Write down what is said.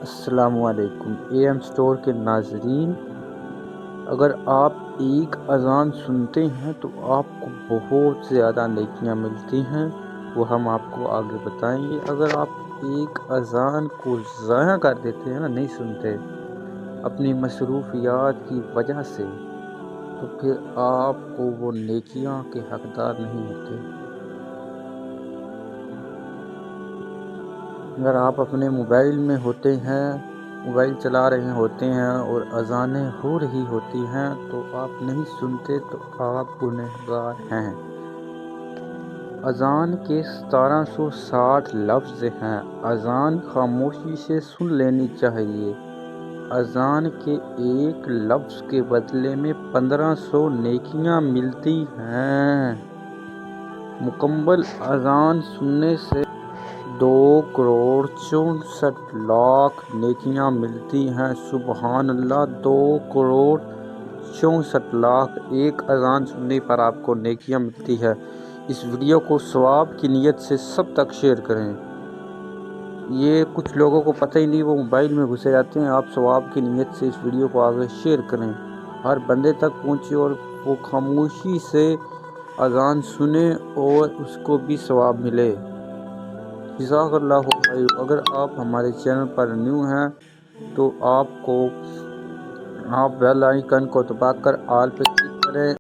السلام علیکم A M store کے ناظرین، اگر آپ ایک اذان سنتے ہیں تو آپ کو بہت زیادہ نیکیاں ملتی ہیں، وہ ہم آپ کو آگے بتائیں گے۔ اگر آپ ایک اذان کو ضائع کر دیتے ہیں نہیں سنتے اپنی مصروفیات کی وجہ سے، تو پھر آپ کو وہ نیکیاں کے حقدار نہیں ہوتے۔ اگر آپ اپنے موبائل میں ہوتے ہیں، موبائل چلا رہے ہوتے ہیں اور اذانیں ہو رہی ہوتی ہیں تو آپ نہیں سنتے تو آپ گنہگار ہیں۔ اذان کے 1760 لفظ ہیں۔ اذان خاموشی سے سن لینی چاہیے۔ اذان کے ایک لفظ کے بدلے میں 1500 نیکیاں ملتی ہیں۔ مکمل اذان سننے سے 2,64,00,000 نیکیاں ملتی ہیں۔ سبحان اللہ! 2,64,00,000 ایک اذان سننے پر آپ کو نیکیاں ملتی ہے۔ اس ویڈیو کو ثواب کی نیت سے سب تک شیئر کریں۔ یہ کچھ لوگوں کو پتہ ہی نہیں، وہ موبائل میں گھسے جاتے ہیں۔ آپ ثواب کی نیت سے اس ویڈیو کو آگے شیئر کریں، ہر بندے تک پہنچے اور وہ خاموشی سے اذان سنے اور اس کو بھی ثواب ملے۔ جزاک اللہ خیر۔ اگر آپ ہمارے چینل پر نیو ہیں تو آپ بیل آئیکن کو دبا کر آل پہ کلک کریں۔